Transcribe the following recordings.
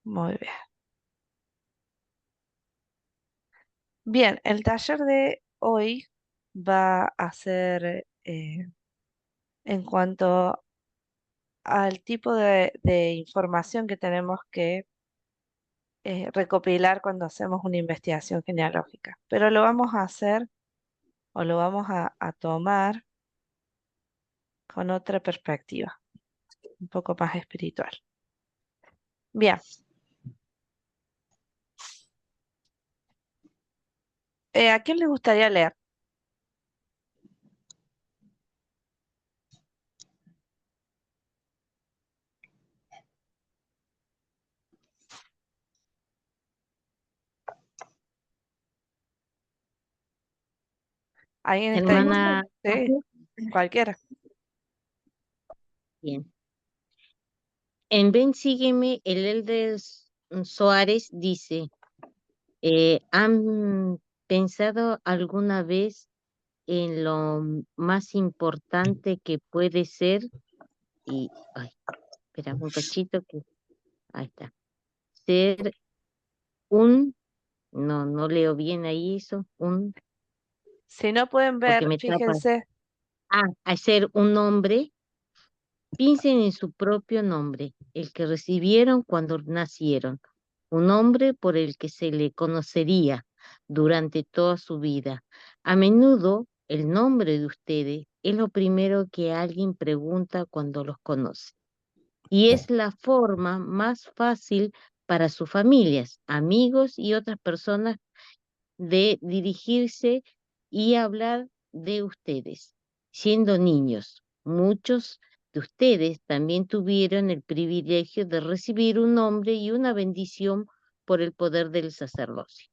Muy bien. Bien, el taller de hoy va a ser en cuanto al tipo de información que tenemos que recopilar cuando hacemos una investigación genealógica. Pero lo vamos a hacer o lo vamos a tomar con otra perspectiva, un poco más espiritual. Bien, ¿a quién le gustaría leer? ¿Alguien está dispuesto? Hermana, Sí, cualquiera. bien. En Ven Sígueme, el Elder Soares dice, ¿han pensado alguna vez en lo más importante que puede ser? Y, ay, espera un cachito que, ahí está. Ser un, no leo bien ahí eso, Si no pueden porque ver, me tapa. fíjense, Hacer un nombre. Piensen en su propio nombre, el que recibieron cuando nacieron, un nombre por el que se le conocería durante toda su vida. A menudo el nombre de ustedes es lo primero que alguien pregunta cuando los conoce. Y es la forma más fácil para sus familias, amigos y otras personas de dirigirse y hablar de ustedes. Siendo niños, muchos de ustedes también tuvieron el privilegio de recibir un nombre y una bendición por el poder del sacerdocio.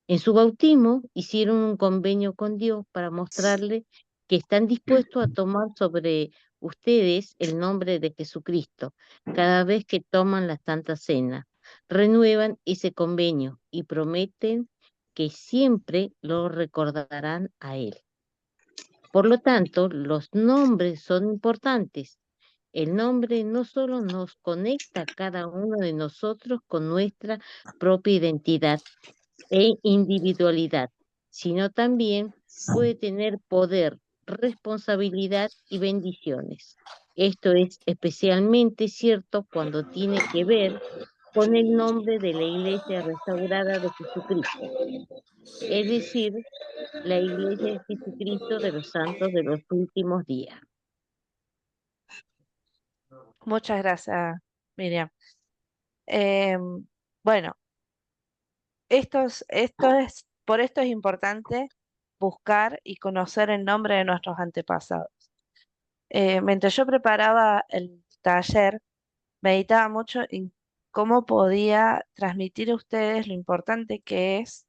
En su bautismo hicieron un convenio con Dios para mostrarle que están dispuestos a tomar sobre ustedes el nombre de Jesucristo cada vez que toman la Santa Cena. Renuevan ese convenio y prometen que siempre lo recordarán a Él. Por lo tanto, los nombres son importantes. El nombre no solo nos conecta a cada uno de nosotros con nuestra propia identidad, e individualidad, sino también puede tener poder, responsabilidad y bendiciones. Esto es especialmente cierto cuando tiene que ver con el nombre de la Iglesia restaurada de Jesucristo, es decir, la Iglesia de Jesucristo de los Santos de los Últimos Días. muchas gracias, Miriam. Bueno, por esto es importante buscar y conocer el nombre de nuestros antepasados. Mientras yo preparaba el taller, meditaba mucho en cómo podía transmitir a ustedes lo importante que es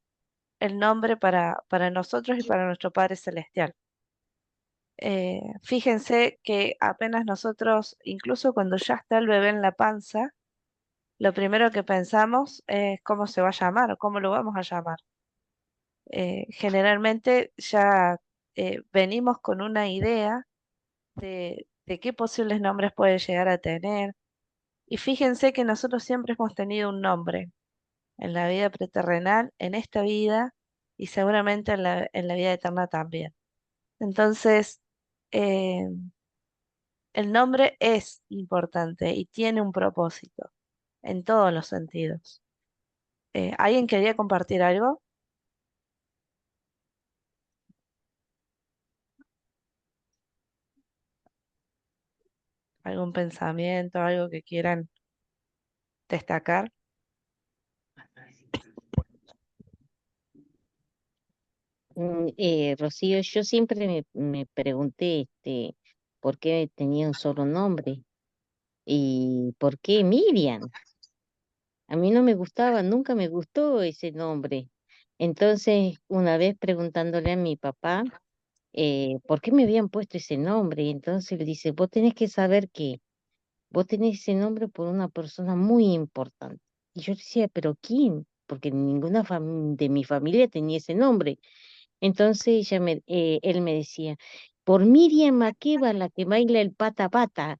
el nombre para nosotros y para nuestro Padre Celestial. Fíjense que apenas nosotros, incluso cuando ya está el bebé en la panza, lo primero que pensamos es cómo se va a llamar o cómo lo vamos a llamar. Generalmente ya venimos con una idea de qué posibles nombres puede llegar a tener. Y fíjense que nosotros siempre hemos tenido un nombre en la vida preterrenal, en esta vida y seguramente en la vida eterna también. Entonces, eh, el nombre es importante y tiene un propósito en todos los sentidos. ¿Alguien quería compartir algo? ¿Algún pensamiento, algo que quieran destacar? Rocío, yo siempre me pregunté por qué tenía un solo nombre y por qué Miriam. A mí no me gustaba, nunca me gustó ese nombre. Entonces, una vez preguntándole a mi papá, ¿por qué me habían puesto ese nombre? Y entonces él dice, vos tenés que saber que vos tenés ese nombre por una persona muy importante. Y yo decía, ¿pero quién? Porque ninguna de mi familia tenía ese nombre. Entonces él me decía, por Miriam Makeba, la que baila el pata pata.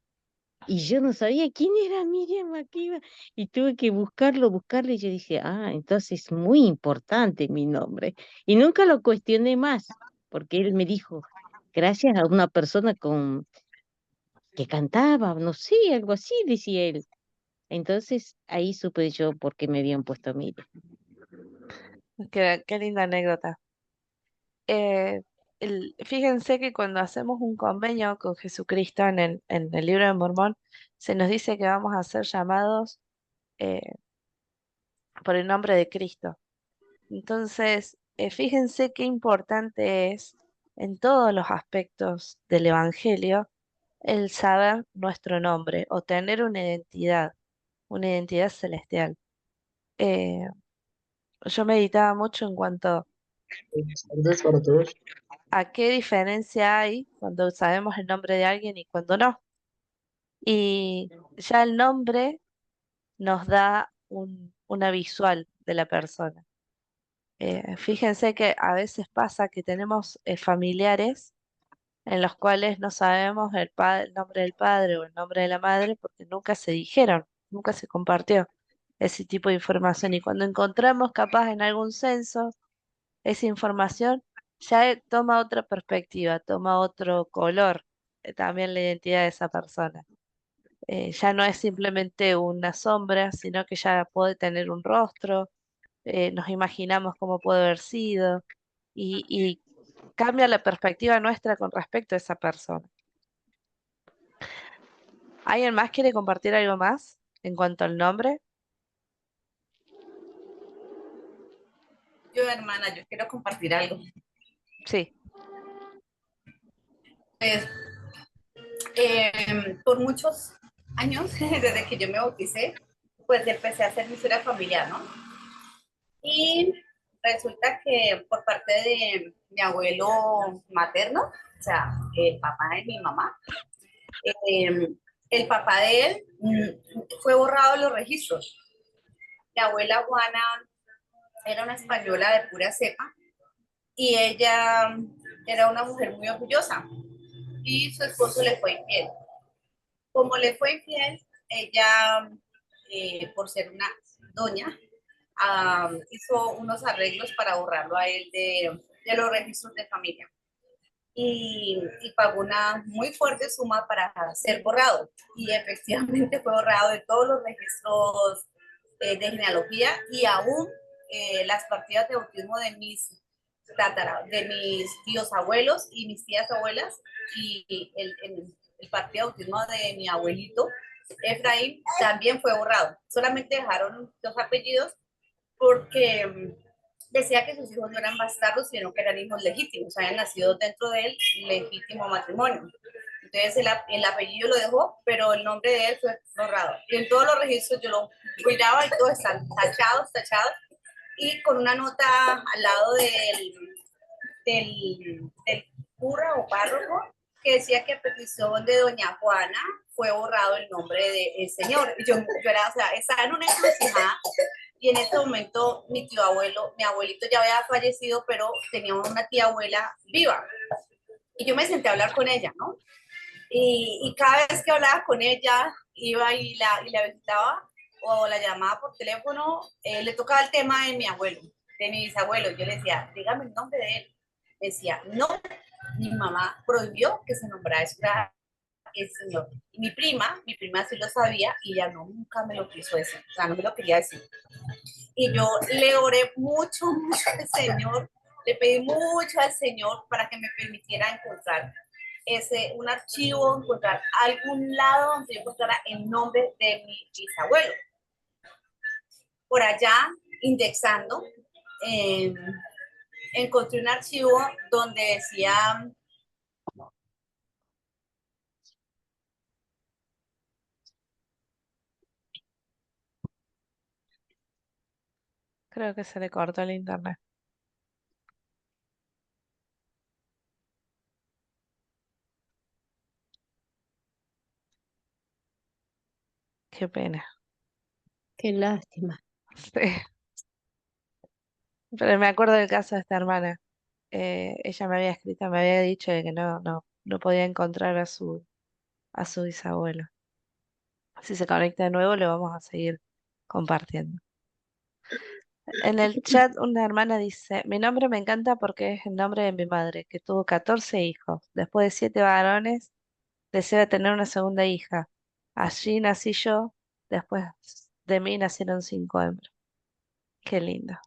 Y yo no sabía quién era Miriam Makeba y tuve que buscarlo y yo dije, ah, entonces es muy importante mi nombre. Y nunca lo cuestioné más, porque él me dijo, gracias a una persona que cantaba, no sé, algo así, decía él. Entonces ahí supe yo por qué me habían puesto Miriam. Qué linda anécdota. Eh, Fíjense que cuando hacemos un convenio con Jesucristo en el libro de Mormón, se nos dice que vamos a ser llamados eh, por el nombre de Cristo. Entonces, fíjense qué importante es en todos los aspectos del Evangelio el saber nuestro nombre o tener una identidad celestial. Eh, yo meditaba mucho en cuanto Buenas tardes para todos. a qué diferencia hay cuando sabemos el nombre de alguien y cuando no. Y ya el nombre nos da una visual de la persona. Fíjense que a veces pasa que tenemos familiares en los cuales no sabemos el nombre del padre o el nombre de la madre porque nunca se dijeron, nunca se compartió ese tipo de información. Y cuando encontramos capaz en algún censo esa información, ya toma otra perspectiva, toma otro color, también la identidad de esa persona. Ya no es simplemente una sombra, sino que ya puede tener un rostro, nos imaginamos cómo puede haber sido y cambia la perspectiva nuestra con respecto a esa persona. ¿Alguien más quiere compartir algo más en cuanto al nombre? Yo, hermana, yo quiero compartir algo. Sí, Pues, por muchos años, desde que yo me bauticé, pues empecé a hacer mi historia familiar, ¿no? Y resulta que por parte de mi abuelo materno, o sea, el papá de mi mamá, eh, el papá de él fue borrado de los registros. Mi abuela Juana era una española de pura cepa y ella era una mujer muy orgullosa y su esposo le fue infiel. Como le fue infiel, ella, por ser una doña, hizo unos arreglos para borrarlo a él de los registros de familia y pagó una muy fuerte suma para ser borrado. Y efectivamente fue borrado de todos los registros de genealogía y aún las partidas de bautismo de de mis tíos abuelos y mis tías abuelas y el partido de bautismo de mi abuelito Efraín también fue borrado. Solamente dejaron dos apellidos porque decía que sus hijos no eran bastardos, sino que eran hijos legítimos, habían nacido dentro del legítimo matrimonio. Entonces el apellido lo dejó, pero el nombre de él fue borrado. Y en todos los registros yo lo miraba y todos están tachados, y con una nota al lado del cura o párroco que decía que a petición de doña Juana fue borrado el nombre del señor. Y yo era, o sea, estaba en una encrucijada y en ese momento mi tío abuelo, mi abuelito ya había fallecido, pero tenía una tía abuela viva. Y yo me senté a hablar con ella, ¿no? Y cada vez que hablaba con ella, iba y la visitaba o la llamaba por teléfono, le tocaba el tema de mi abuelo, de mi bisabuelo. Yo le decía, dígame el nombre de él. Me decía, no, mi mamá prohibió que se nombrara el señor. Y mi prima sí lo sabía y ella no, nunca me lo quiso decir, o sea, no me lo quería decir. Y yo le oré mucho al Señor, le pedí mucho al Señor para que me permitiera encontrar un archivo, encontrar algún lado donde yo encontrara el nombre de mi bisabuelo. Por allá, indexando, eh, encontré un archivo donde decía, creo que se le cortó el internet. Qué pena. Qué lástima. Sí. Pero me acuerdo del caso de esta hermana. Ella me había escrito, me había dicho de que no podía encontrar a su bisabuelo. Si se conecta de nuevo, le vamos a seguir compartiendo. En el chat una hermana dice, mi nombre me encanta porque es el nombre de mi madre, que tuvo 14 hijos. Después de 7 varones, desea tener una segunda hija. Allí nací yo, después de mí nacieron 5 hembras. Qué lindo.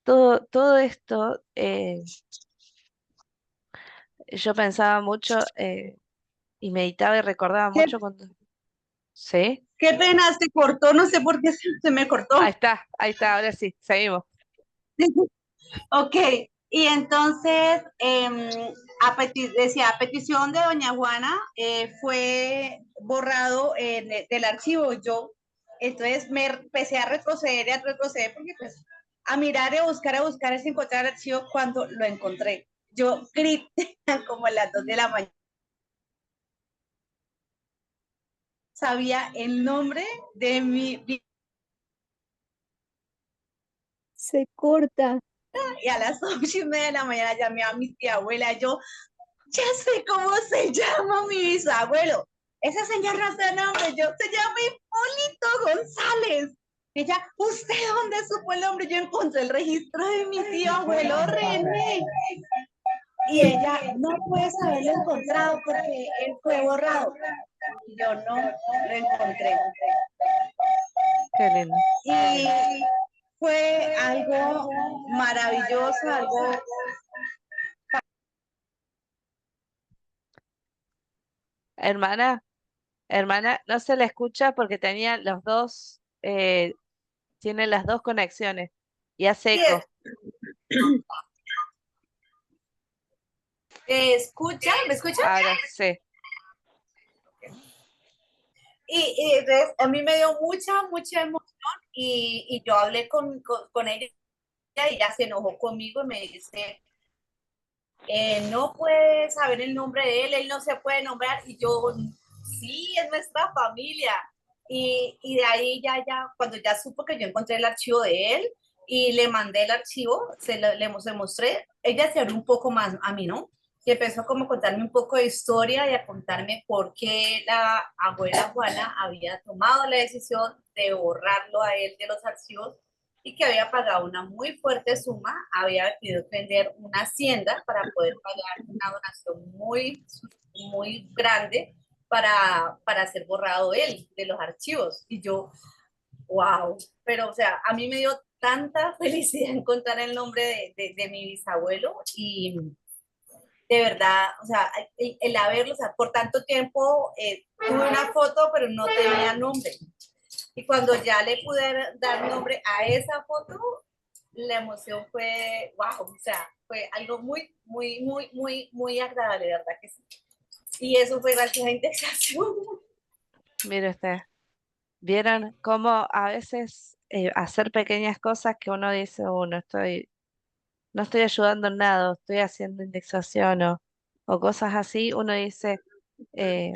Todo esto, yo pensaba mucho y meditaba y recordaba Qué, mucho cuando... ¿Sí? qué pena, se cortó, no sé por qué se me cortó. Ahí está, ahora sí, seguimos. Ok, y entonces decía, a petición de doña Juana, fue borrado del archivo. Yo, entonces me empecé a retroceder y a retroceder porque pues a mirar y a buscar es encontrar el archivo cuando lo encontré. Yo grité como a las 2 de la mañana. Sabía el nombre de mi... Se corta. Y a las 8:30 de la mañana llamé a mi tía abuela. Yo, ya sé cómo se llama mi bisabuelo. Ese señor no sé nombre, yo se llama Hipólito González. Ella, ¿usted dónde supo el nombre? Yo encontré el registro de mi tío abuelo René. Y ella, no puedes haberlo encontrado porque él fue borrado. Y yo no lo encontré. Qué lindo. Y fue algo maravilloso, algo... Hermana, no se la escucha porque tenía los dos, tiene las dos conexiones y hace Sí, eco. ¿escucha? ¿Me escucha? Ahora sí. Y entonces a mí me dio mucha emoción y yo hablé con ella y ella se enojó conmigo y me dice, no puedes saber el nombre de él no se puede nombrar. Y yo, sí, es nuestra familia. Y de ahí cuando ya supo que yo encontré el archivo de él y le mandé el archivo, se mostré, ella se abrió un poco más a mí, ¿no? Y empezó como a contarme un poco de historia y a contarme por qué la abuela Juana había tomado la decisión de borrarlo a él de los archivos y que había pagado una muy fuerte suma, había tenido que vender una hacienda para poder pagar una donación muy grande para ser borrado él de los archivos. Y yo, wow, pero o sea, a mí me dio tanta felicidad encontrar el nombre de mi bisabuelo y de verdad, o sea, el haberlo, o sea, por tanto tiempo tuve una foto, pero no tenía nombre. Y cuando ya le pude dar nombre a esa foto, la emoción fue, wow, o sea, fue algo muy agradable, de verdad que sí. Y eso fue gracias a Indexación. Mire usted, ¿vieron cómo a veces hacer pequeñas cosas que uno dice, no estoy ayudando en nada, o estoy haciendo indexación o cosas así, uno dice, eh,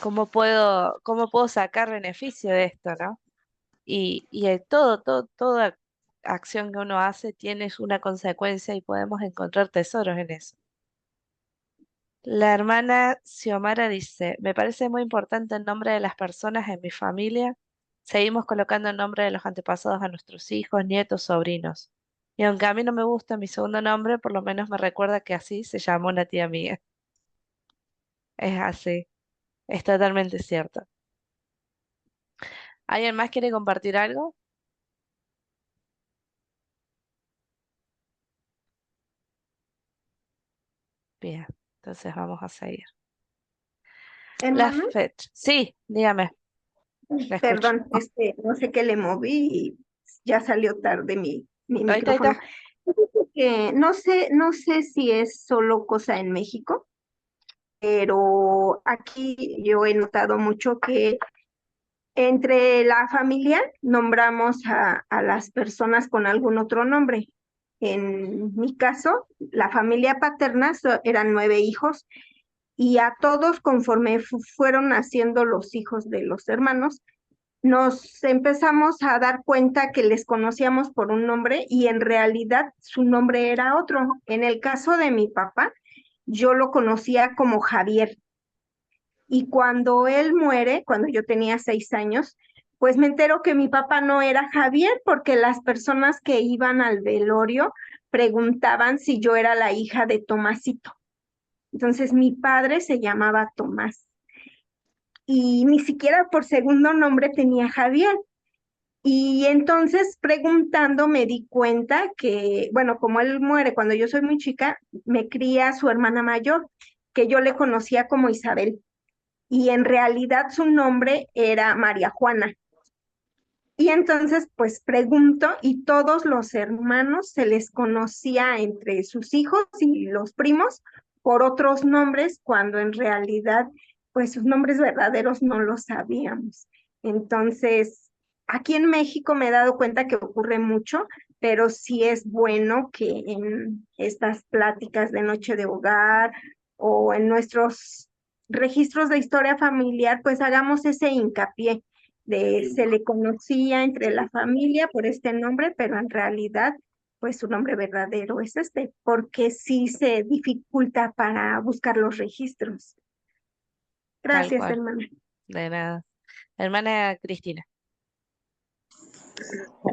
cómo puedo sacar beneficio de esto, ¿no? Y toda acción que uno hace tiene una consecuencia y podemos encontrar tesoros en eso. La hermana Xiomara dice, me parece muy importante el nombre de las personas en mi familia. Seguimos colocando el nombre de los antepasados a nuestros hijos, nietos, sobrinos. Y aunque a mí no me gusta mi segundo nombre, por lo menos me recuerda que así se llamó una tía mía. Es así, es totalmente cierto. ¿Alguien más quiere compartir algo? Bien, entonces vamos a seguir. La Hermana, fecha. Sí, dígame, la escucho. perdón, no sé qué le moví y ya salió tarde mi Ahí micrófono. está. Que no sé si es solo cosa en México, pero aquí yo he notado mucho que entre la familia nombramos a las personas con algún otro nombre. En mi caso, la familia paterna eran 9 hijos y a todos conforme fueron naciendo los hijos de los hermanos, nos empezamos a dar cuenta que les conocíamos por un nombre y en realidad su nombre era otro. En el caso de mi papá, yo lo conocía como Javier Y cuando él muere, cuando yo tenía 6 años, pues me entero que mi papá no era Javier, porque las personas que iban al velorio preguntaban si yo era la hija de Tomasito. Entonces mi padre se llamaba Tomás y ni siquiera por segundo nombre tenía Javier. Y entonces preguntando me di cuenta que, bueno, como él muere cuando yo soy muy chica, me cría su hermana mayor, que yo le conocía como Isabel. Y en realidad su nombre era María Juana. Y entonces, pues pregunto, y todos los hermanos se les conocía entre sus hijos y los primos por otros nombres, cuando en realidad, pues sus nombres verdaderos no los sabíamos. Entonces, aquí en México me he dado cuenta que ocurre mucho, pero sí es bueno que en estas pláticas de noche de hogar o en nuestros registros de historia familiar, pues hagamos ese hincapié de se le conocía entre la familia por este nombre, pero en realidad, pues su nombre verdadero es este, porque sí se dificulta para buscar los registros. Tal Gracias, cual, hermana. de nada. Hermana Cristina.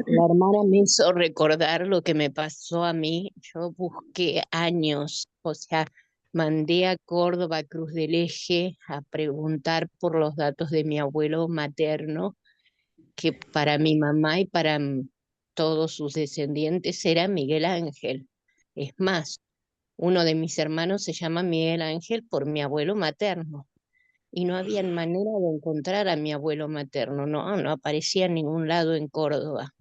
La hermana me hizo recordar lo que me pasó a mí. Yo busqué años, o sea, mandé a Córdoba, Cruz del Eje, a preguntar por los datos de mi abuelo materno, que para mi mamá y para todos sus descendientes era Miguel Ángel. Es más, uno de mis hermanos se llama Miguel Ángel por mi abuelo materno. Y no había manera de encontrar a mi abuelo materno, no aparecía en ningún lado en Córdoba.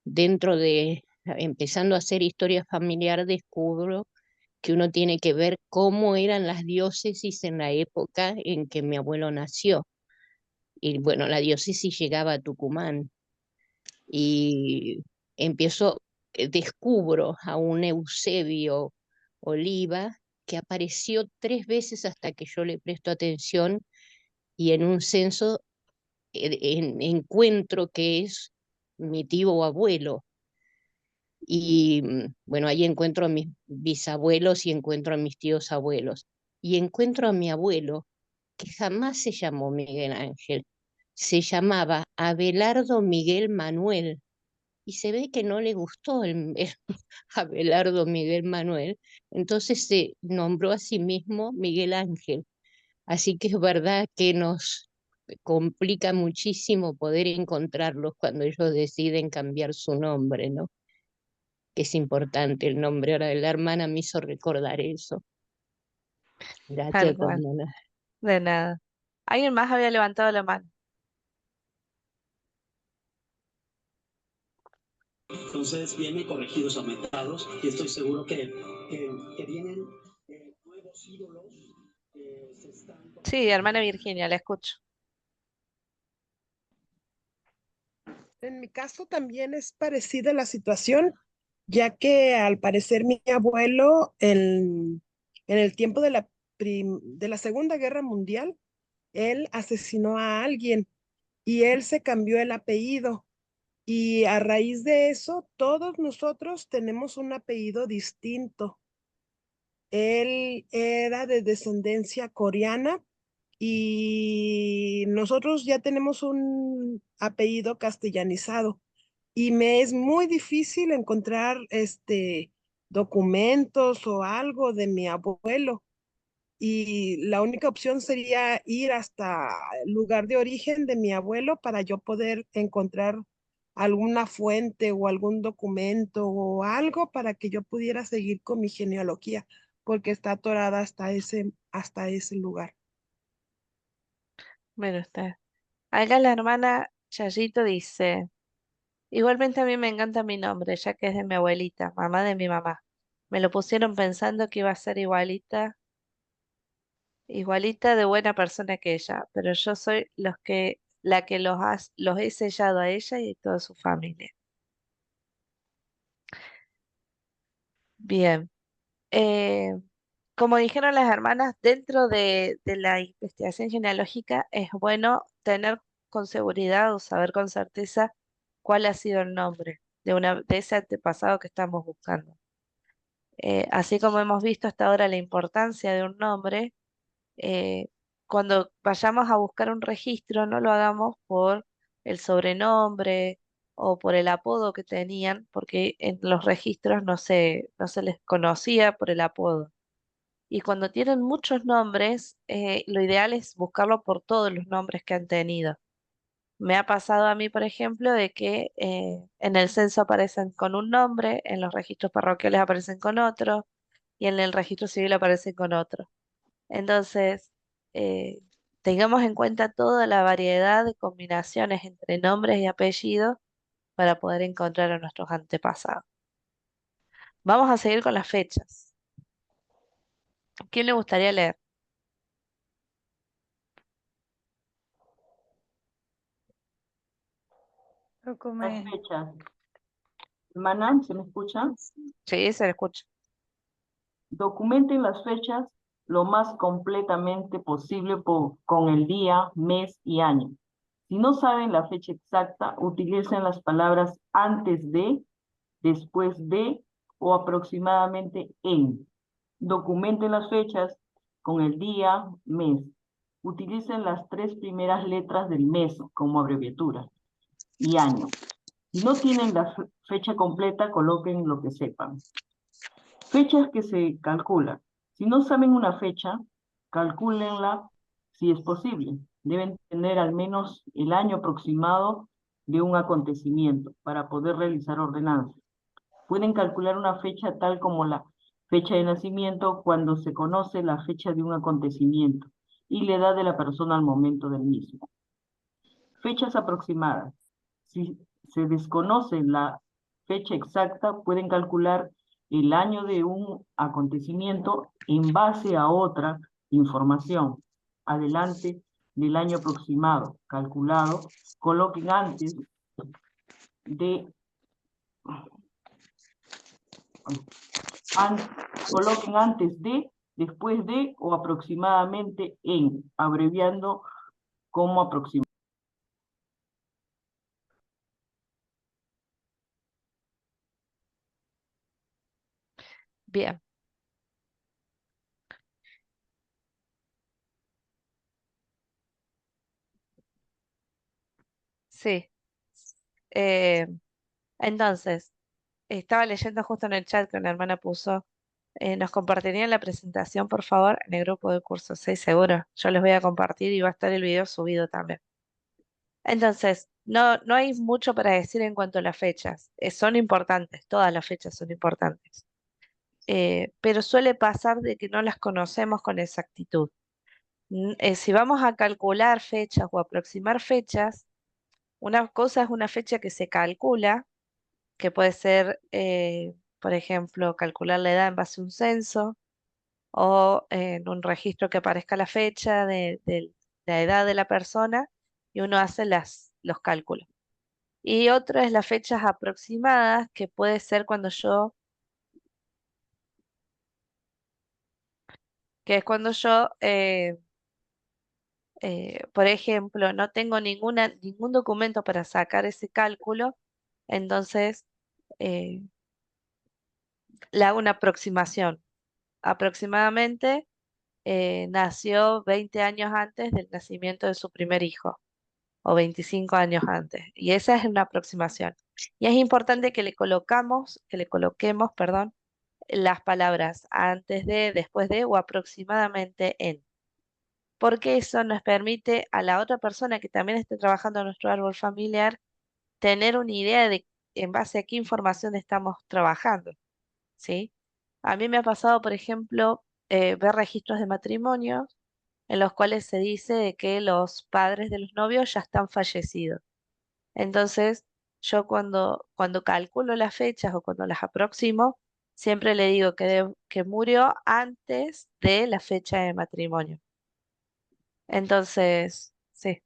Dentro de, empezando a hacer historia familiar, descubro que uno tiene que ver cómo eran las diócesis en la época en que mi abuelo nació. Y bueno, la diócesis llegaba a Tucumán y empiezo, descubro a un Eusebio Oliva que apareció 3 veces hasta que yo le presto atención y en un censo encuentro que es mi tío o abuelo. Y bueno, ahí encuentro a mis bisabuelos y encuentro a mis tíos abuelos. Y encuentro a mi abuelo, que jamás se llamó Miguel Ángel, se llamaba Abelardo Miguel Manuel. Y se ve que no le gustó el Abelardo Miguel Manuel, entonces se nombró a sí mismo Miguel Ángel. Así que es verdad que nos complica muchísimo poder encontrarlos cuando ellos deciden cambiar su nombre, ¿no? Que es importante el nombre. Ahora la hermana me hizo recordar eso. Tal Gracias, cual, hermana. de nada. ¿Alguien más había levantado la mano? Entonces vienen corregidos, aumentados, y estoy seguro que vienen nuevos ídolos que se están... Sí, hermana Virginia, la escucho. En mi caso también es parecida la situación, ya que al parecer mi abuelo en el tiempo de de la Segunda Guerra Mundial, él asesinó a alguien y él se cambió el apellido. Y a raíz de eso, todos nosotros tenemos un apellido distinto. Él era de descendencia coreana y nosotros ya tenemos un apellido castellanizado y me es muy difícil encontrar documentos o algo de mi abuelo y la única opción sería ir hasta el lugar de origen de mi abuelo para yo poder encontrar alguna fuente o algún documento o algo para que yo pudiera seguir con mi genealogía, porque está atorada hasta ese lugar. Bueno, está. Acá la hermana Chayito dice, igualmente a mí me encanta mi nombre, ya que es de mi abuelita, mamá de mi mamá. Me lo pusieron pensando que iba a ser igualita de buena persona que ella, pero yo soy la que los he sellado a ella y a toda su familia. Bien. Eh, Como dijeron las hermanas, dentro de la investigación genealógica es bueno tener con seguridad o saber con certeza cuál ha sido el nombre de ese antepasado que estamos buscando. Así como hemos visto hasta ahora la importancia de un nombre, eh, cuando vayamos a buscar un registro, no lo hagamos por el sobrenombre o por el apodo que tenían, porque en los registros no se les conocía por el apodo. Y cuando tienen muchos nombres, lo ideal es buscarlo por todos los nombres que han tenido. Me ha pasado a mí, por ejemplo, de que en el censo aparecen con un nombre, en los registros parroquiales aparecen con otro y en el registro civil aparecen con otro. Entonces, eh, tengamos en cuenta toda la variedad de combinaciones entre nombres y apellidos para poder encontrar a nuestros antepasados. Vamos a seguir con las fechas. ¿Quién le gustaría leer? Las fechas. Hermana, ¿se me escucha? Sí, se le escucha. Documenten las fechas lo más completamente posible con el día, mes y año. Si no saben la fecha exacta, utilicen las palabras antes de, después de o aproximadamente en. Documenten las fechas con el día, mes. Utilicen las 3 primeras letras del mes como abreviatura y año. Si no tienen la fecha completa, coloquen lo que sepan. Fechas que se calculan. Si no saben una fecha, calcúlenla si es posible. Deben tener al menos el año aproximado de un acontecimiento para poder realizar ordenanzas. Pueden calcular una fecha tal como la fecha de nacimiento cuando se conoce la fecha de un acontecimiento y la edad de la persona al momento del mismo. Fechas aproximadas. Si se desconoce la fecha exacta, pueden calcular el año de un acontecimiento en base a otra información. Adelante del año aproximado, calculado, coloquen antes de, coloquen antes de, después de o aproximadamente en, abreviando como aproximadamente. Bien. Sí. Eh, entonces, estaba leyendo justo en el chat que una hermana puso, ¿nos compartirían la presentación, por favor, en el grupo de cursos? Sí, seguro. Yo les voy a compartir y va a estar el video subido también. Entonces, no hay mucho para decir en cuanto a las fechas. Son importantes, todas las fechas son importantes. Pero suele pasar de que no las conocemos con exactitud. Si vamos a calcular fechas o aproximar fechas, una cosa es una fecha que se calcula, que puede ser, por ejemplo, calcular la edad en base a un censo o en un registro que aparezca la fecha de la edad de la persona y uno hace los cálculos. Y otra es las fechas aproximadas, que puede ser que es cuando yo, por ejemplo, no tengo ningún documento para sacar ese cálculo, entonces eh, le hago una aproximación. Aproximadamente nació 20 años antes del nacimiento de su primer hijo, o 25 años antes, y esa es una aproximación. Y es importante que le coloquemos, perdón, las palabras antes de, después de o aproximadamente en, porque eso nos permite a la otra persona que también esté trabajando en nuestro árbol familiar tener una idea de en base a qué información estamos trabajando, ¿sí? A mí me ha pasado, por ejemplo, ver registros de matrimonio en los cuales se dice de que los padres de los novios ya están fallecidos. Entonces, yo cuando calculo las fechas o cuando las aproximo, siempre le digo que murió antes de la fecha de matrimonio. Entonces, sí.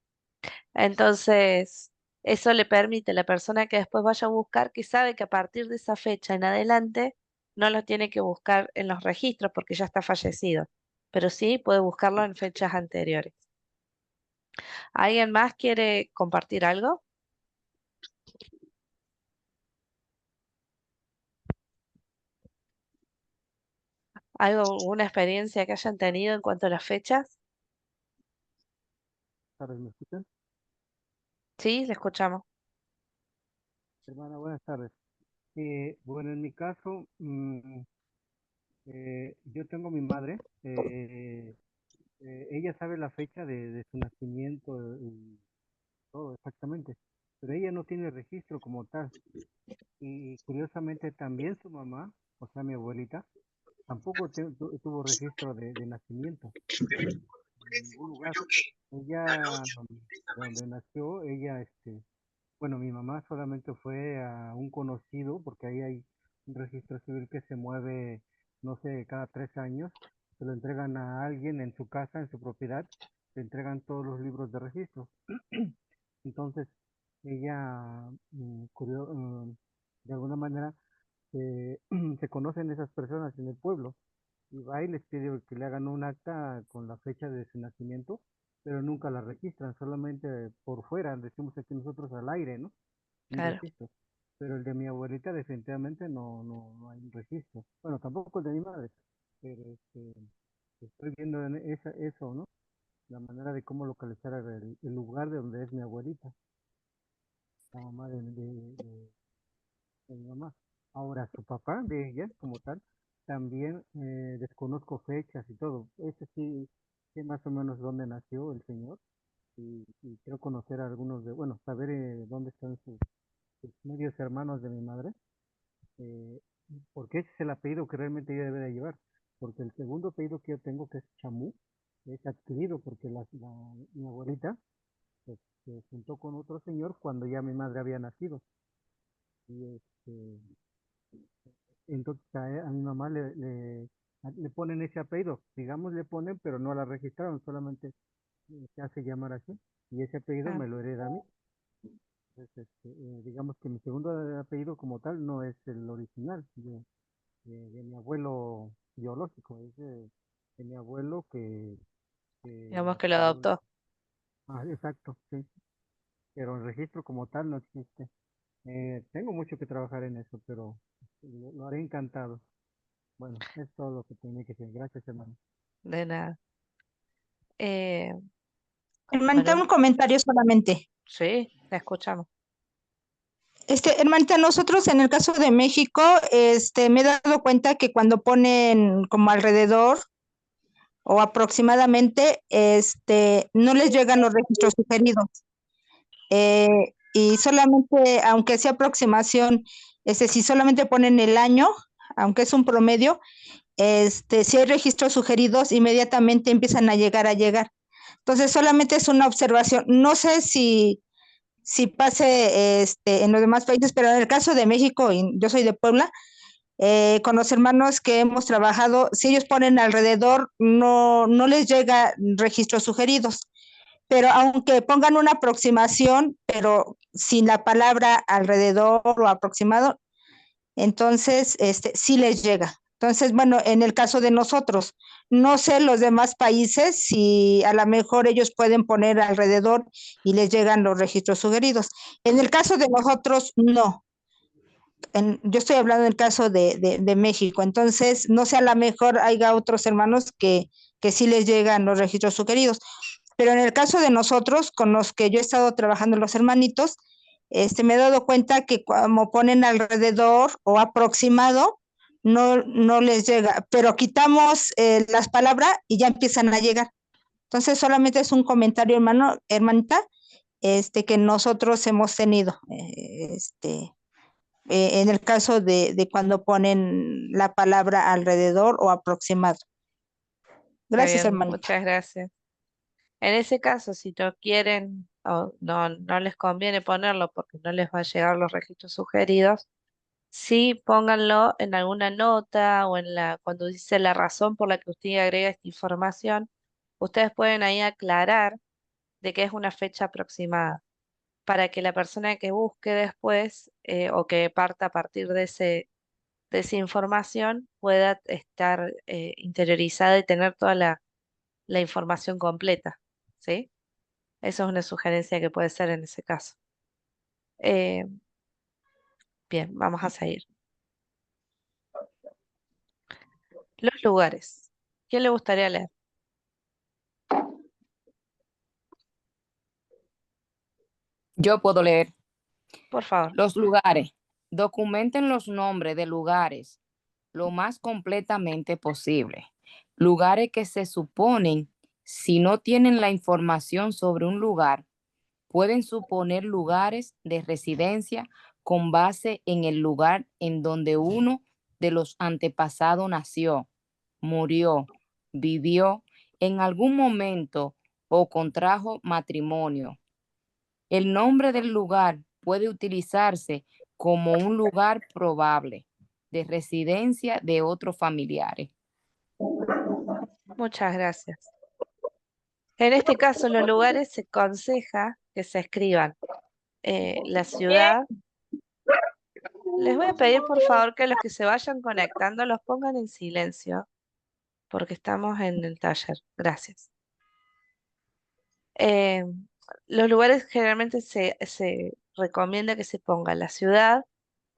Entonces, eso le permite a la persona que después vaya a buscar, que sabe que a partir de esa fecha en adelante no lo tiene que buscar en los registros porque ya está fallecido, pero sí puede buscarlo en fechas anteriores. ¿Alguien más quiere compartir algo? ¿Algo, alguna experiencia que hayan tenido en cuanto a las fechas? tardes, ¿me escuchan? Sí, le escuchamos. Hermana, buenas tardes. Bueno, en mi caso, yo tengo mi madre, ella sabe la fecha de su nacimiento y todo exactamente, pero ella no tiene registro como tal. Y curiosamente también su mamá, o sea, mi abuelita, tampoco tuvo registro de nacimiento en ningún lugar. Ella, donde nació, bueno, mi mamá solamente fue a un conocido, porque ahí hay un registro civil que se mueve, no sé, cada 3 años, se lo entregan a alguien en su casa, en su propiedad, le entregan todos los libros de registro. Entonces, ella, de alguna manera, se conocen esas personas en el pueblo y va y les pide que le hagan un acta con la fecha de su nacimiento, pero nunca la registran, solamente por fuera, decimos aquí nosotros al aire, ¿no? Un Claro, registro. Pero el de mi abuelita definitivamente no hay un registro. Bueno, tampoco el de mi madre, pero estoy viendo en eso, ¿no? La manera de cómo localizar el lugar de donde es mi abuelita, la mamá de mi mamá. Ahora, su papá de ella, como tal, también desconozco fechas y todo. Ese sí, sé más o menos dónde nació el señor y creo conocer a algunos bueno, saber dónde están sus medios hermanos de mi madre, eh, porque ese es el apellido que realmente ella debe de llevar, porque el segundo apellido que yo tengo, que es Chamú, es adquirido porque mi abuelita pues, se juntó con otro señor cuando ya mi madre había nacido. Y entonces a mi mamá le ponen ese apellido, digamos le ponen, pero no la registraron, solamente se hace llamar así, y ese apellido claro, me lo hereda a mí. Entonces, digamos que mi segundo apellido como tal no es el original de mi abuelo biológico, es de mi abuelo que digamos que lo adquirió. adoptó. Exacto, sí, pero el registro como tal no existe. Tengo mucho que trabajar en eso, pero lo haré encantado. Bueno, es todo lo que tenía que decir. Gracias, hermano. De nada. Eh, Hermanita, bueno, un comentario solamente. sí, la escuchamos. Hermanita, nosotros en el caso de México, me he dado cuenta que cuando ponen como alrededor o aproximadamente, no les llegan los registros sugeridos. Y solamente, aunque sea aproximación, si solamente ponen el año, aunque es un promedio, si hay registros sugeridos, inmediatamente empiezan a llegar. Entonces, solamente es una observación. No sé si pase en los demás países, pero en el caso de México, y yo soy de Puebla, con los hermanos que hemos trabajado, si ellos ponen alrededor, no les llega registros sugeridos, pero aunque pongan una aproximación, pero sin la palabra alrededor o aproximado, entonces sí les llega. Entonces, bueno, en el caso de nosotros, no sé los demás países si a lo mejor ellos pueden poner alrededor y les llegan los registros sugeridos. En el caso de nosotros, no. Yo estoy hablando del caso de México, entonces no sé, a lo mejor haya otros hermanos que sí les llegan los registros sugeridos, pero en el caso de nosotros, con los que yo he estado trabajando, los hermanitos, me he dado cuenta que como ponen alrededor o aproximado, no les llega, pero quitamos las palabras y ya empiezan a llegar. Entonces solamente es un comentario, hermanita, que nosotros hemos tenido, en el caso de cuando ponen la palabra alrededor o aproximado. Está Gracias, bien, hermanita. muchas gracias. En ese caso, si no quieren o no les conviene ponerlo porque no les va a llegar los registros sugeridos, sí pónganlo en alguna nota o cuando dice la razón por la que usted agrega esta información, ustedes pueden ahí aclarar de que es una fecha aproximada para que la persona que busque después o que parta a partir de esa información pueda estar interiorizada y tener toda la información completa, ¿sí? Eso es una sugerencia que puede ser en ese caso. Eh, bien, vamos a seguir. Los lugares. ¿Quién le gustaría leer? Yo puedo leer. Por favor. Los lugares. Documenten los nombres de lugares lo más completamente posible. Lugares que se suponen, si no tienen la información sobre un lugar, pueden suponer lugares de residencia con base en el lugar en donde uno de los antepasados nació, murió, vivió en algún momento o contrajo matrimonio. El nombre del lugar puede utilizarse como un lugar probable de residencia de otros familiares. Muchas gracias. En este caso, los lugares se aconseja que se escriban la ciudad. Les voy a pedir por favor que los que se vayan conectando los pongan en silencio, porque estamos en el taller. Gracias. Eh, los lugares generalmente se recomienda que se ponga la ciudad,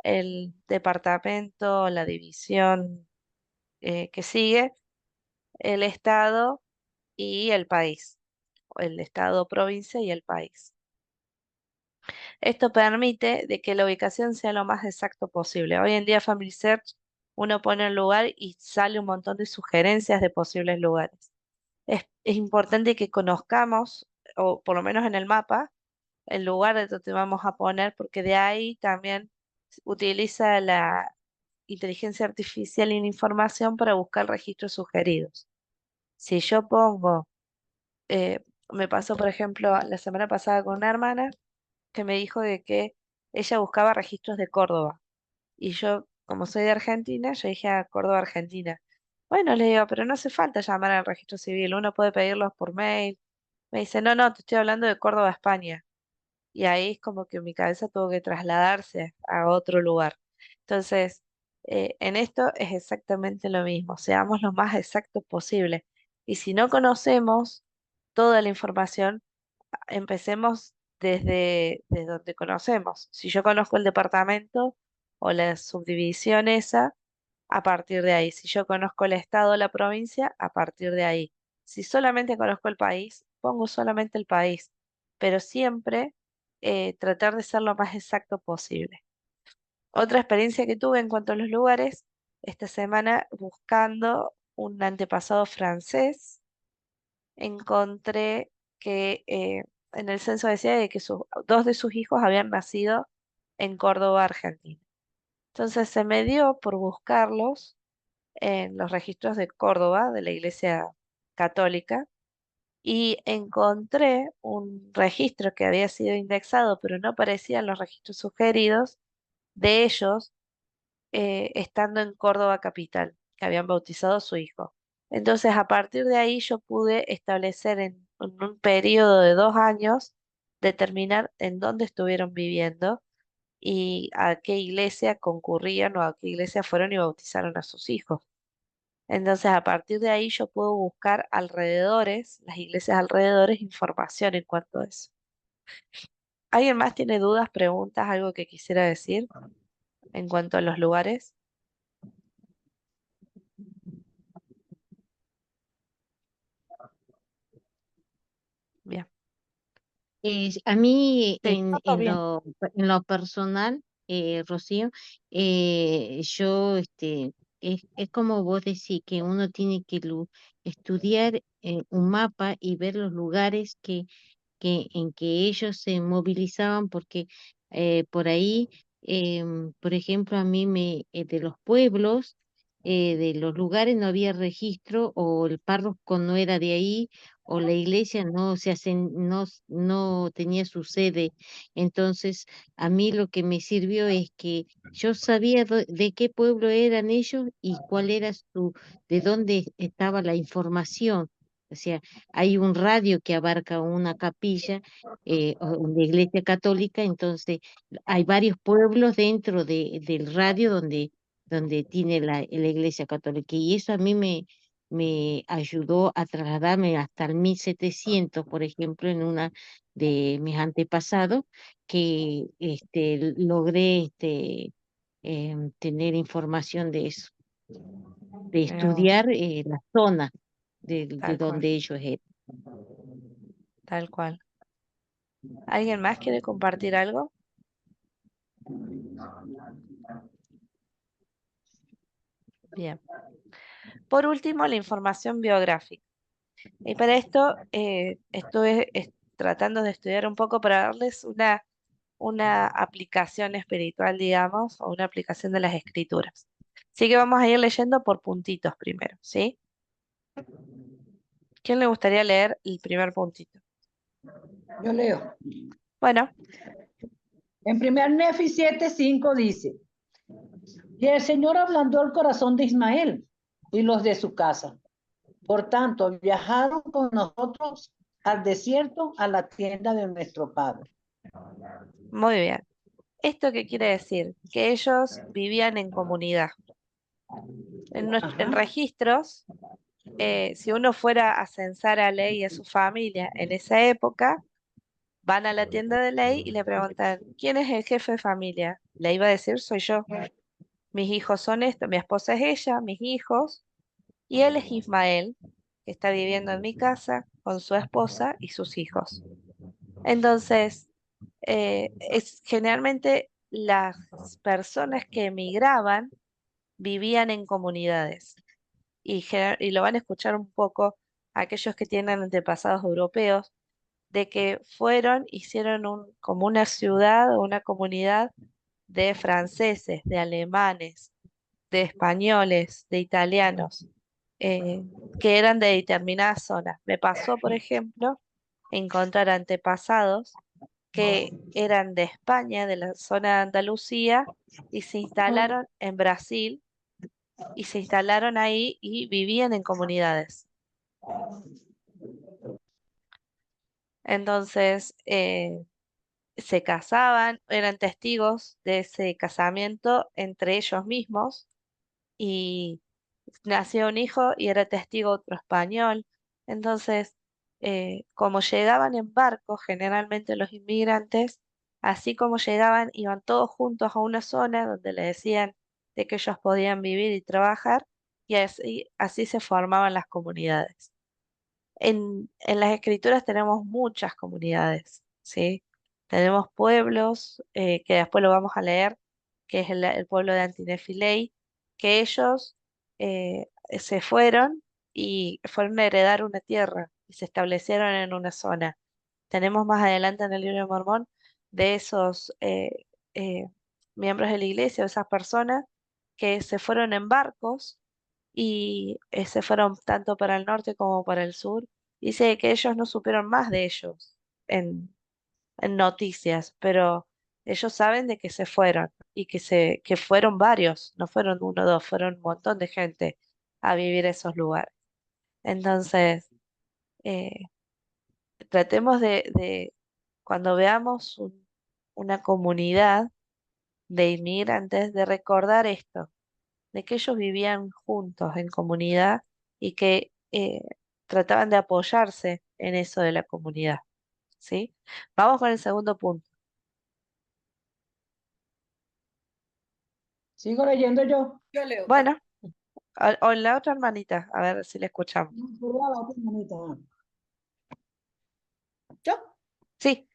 el departamento, la división que sigue, el estado y el país, o el estado, provincia y el país. Esto permite de que la ubicación sea lo más exacto posible. Hoy en día Family Search uno pone el lugar y sale un montón de sugerencias de posibles lugares. Es importante que conozcamos, o por lo menos en el mapa, el lugar de donde vamos a poner, porque de ahí también utiliza la inteligencia artificial y la información para buscar registros sugeridos. Si yo pongo, eh, me pasó por ejemplo la semana pasada con una hermana que me dijo de que ella buscaba registros de Córdoba. Y yo, como soy de Argentina, yo dije a Córdoba, Argentina. Bueno, le digo, pero no hace falta llamar al registro civil, uno puede pedirlos por mail. Me dice, no, no, te estoy hablando de Córdoba, España. Y ahí es como que mi cabeza tuvo que trasladarse a otro lugar. Entonces, en esto es exactamente lo mismo, seamos lo más exactos posible. Y si no conocemos toda la información, empecemos desde donde conocemos. Si yo conozco el departamento o la subdivisión esa, a partir de ahí. Si yo conozco el estado o la provincia, a partir de ahí. Si solamente conozco el país, pongo solamente el país, pero siempre tratar de ser lo más exacto posible. Otra experiencia que tuve en cuanto a los lugares, esta semana buscando un antepasado francés, encontré que en el censo decía de que dos de sus hijos habían nacido en Córdoba, Argentina. Entonces se me dio por buscarlos en los registros de Córdoba, de la Iglesia Católica, y encontré un registro que había sido indexado, pero no aparecía en los registros sugeridos de ellos estando en Córdoba capital, que habían bautizado a su hijo. Entonces, a partir de ahí yo pude establecer en un periodo de 2 años, determinar en dónde estuvieron viviendo y a qué iglesia concurrían o a qué iglesia fueron y bautizaron a sus hijos. Entonces, a partir de ahí yo puedo buscar alrededores, las iglesias alrededores, información en cuanto a eso. ¿Alguien más tiene dudas, preguntas, algo que quisiera decir en cuanto a los lugares? Bien. A mí, Sí, todo bien. en lo personal, Rocío, yo, es como vos decís, que uno tiene que estudiar un mapa y ver los lugares en que ellos se movilizaban, porque por ahí, por ejemplo, a mí de los pueblos, de los lugares no había registro, o el párroco no era de ahí, o la iglesia no tenía su sede. Entonces, a mí lo que me sirvió es que yo sabía de qué pueblo eran ellos y cuál era de dónde estaba la información. O sea, hay un radio que abarca una capilla, de iglesia católica. Entonces hay varios pueblos dentro del radio donde tiene la iglesia católica, y eso a mí me ayudó a trasladarme hasta el 1700, por ejemplo, en una de mis antepasados, que logré tener información de eso, de Mira vos, estudiar la zona de tal cual, donde ellos eran. tal cual. ¿Alguien más quiere compartir algo? Bien. Por último, la información biográfica. Y para esto estuve tratando de estudiar un poco para darles una aplicación espiritual, digamos, o una aplicación de las escrituras. Así que vamos a ir leyendo por puntitos primero, ¿sí? ¿Quién le gustaría leer el primer puntito? Yo leo. Bueno, En 1 Nefi 7:5 dice, y el Señor ablandó el corazón de Ismael y los de su casa. Por tanto, viajaron con nosotros al desierto, a la tienda de nuestro padre. muy bien. ¿Esto qué quiere decir? Que ellos vivían en comunidad. En registros, si uno fuera a censar a Ley y a su familia en esa época, van a la tienda de Ley y le preguntan, ¿quién es el jefe de familia? Ley va a decir, soy yo. Mis hijos son esto, mi esposa es ella, mis hijos, y él es Ismael, que está viviendo en mi casa con su esposa y sus hijos. Entonces, generalmente las personas que emigraban vivían en comunidades y lo van a escuchar un poco aquellos que tienen antepasados europeos, de que fueron, hicieron como una ciudad o una comunidad de franceses, de alemanes, de españoles, de italianos, que eran de determinadas zonas. Me pasó, por ejemplo, encontrar antepasados que eran de España, de la zona de Andalucía, y se instalaron en Brasil, y se instalaron ahí y vivían en comunidades. Entonces, se casaban, eran testigos de ese casamiento entre ellos mismos, y nació un hijo y era testigo otro español. Entonces, como llegaban en barco, generalmente los inmigrantes, así como llegaban, iban todos juntos a una zona donde le decían de que ellos podían vivir y trabajar, y así se formaban las comunidades. En las escrituras tenemos muchas comunidades, ¿sí? Tenemos pueblos, que después lo vamos a leer, que es el pueblo de Antinefilei, que ellos se fueron y fueron a heredar una tierra y se establecieron en una zona. Tenemos más adelante en el libro de Mormón de esos eh, miembros de la iglesia, esas personas que se fueron en barcos y se fueron tanto para el norte como para el sur. Dice que ellos no supieron más de ellos en, en noticias, pero ellos saben de que se fueron y que fueron varios, no fueron uno o dos, fueron un montón de gente a vivir esos lugares. Entonces, eh, tratemos cuando veamos una comunidad de inmigrantes, de recordar esto, de que ellos vivían juntos en comunidad y que trataban de apoyarse en eso de la comunidad, ¿sí? Vamos con el segundo punto. ¿Sigo leyendo yo? Yo leo. Bueno, o la otra hermanita, a ver si la escuchamos. ¿Yo? Sí,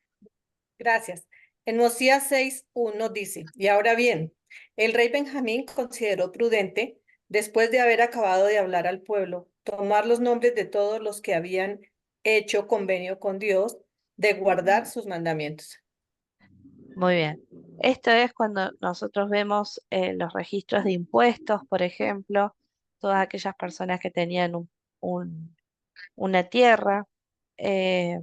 Gracias. En Osías 6:1 dice, y ahora bien, el rey Benjamín consideró prudente, después de haber acabado de hablar al pueblo, tomar los nombres de todos los que habían hecho convenio con Dios de guardar sus mandamientos. muy bien. Esto es cuando nosotros vemos los registros de impuestos, por ejemplo, todas aquellas personas que tenían una tierra, eh,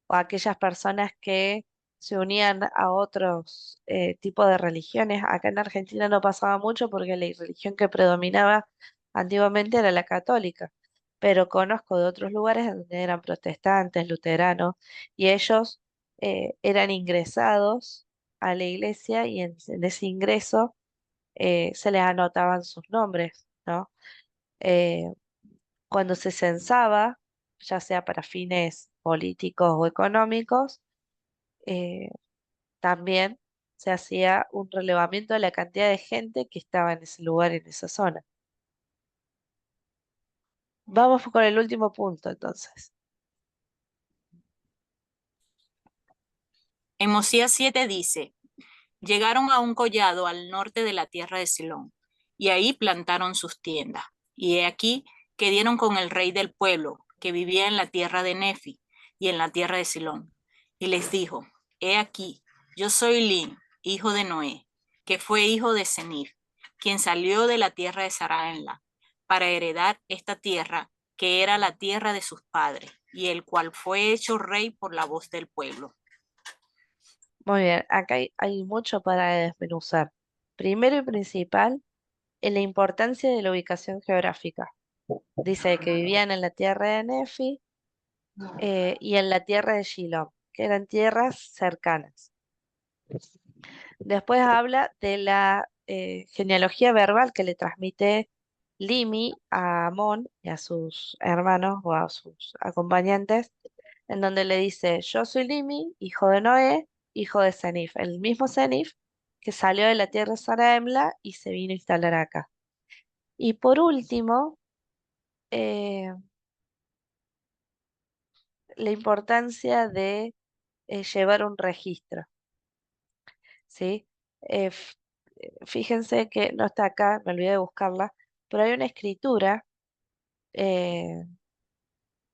o aquellas personas que se unían a otros tipos de religiones. Acá en Argentina no pasaba mucho porque la religión que predominaba antiguamente era la católica, pero conozco de otros lugares donde eran protestantes, luteranos, y ellos eran ingresados a la iglesia y en ese ingreso se les anotaban sus nombres, ¿no? Eh, Cuando se censaba, ya sea para fines políticos o económicos, eh, también se hacía un relevamiento de la cantidad de gente que estaba en ese lugar, en esa zona. Vamos con el último punto, entonces. En Mosías 7 dice, llegaron a un collado al norte de la tierra de Silón, y ahí plantaron sus tiendas. Y he aquí que dieron con el rey del pueblo, que vivía en la tierra de Nefi y en la tierra de Silón. Y les dijo, he aquí, yo soy Lin, hijo de Noé, que fue hijo de Zenif, quien salió de la tierra de Saraenla, para heredar esta tierra, que era la tierra de sus padres, y el cual fue hecho rey por la voz del pueblo. Muy bien, acá hay mucho para desmenuzar. Primero y principal, en la importancia de la ubicación geográfica. Dice que vivían en la tierra de Nefi y en la tierra de Shiloh, que eran tierras cercanas. Después habla de la genealogía verbal que le transmite Limi a Amón y a sus hermanos o a sus acompañantes, en donde le dice, yo soy Limi, hijo de Noé, hijo de Zenif, el mismo Zenif que salió de la tierra de Zarahemla y se vino a instalar acá. Y por último, eh, la importancia de llevar un registro, ¿sí? Fíjense que no está acá, me olvidé de buscarla, pero hay una escritura, eh,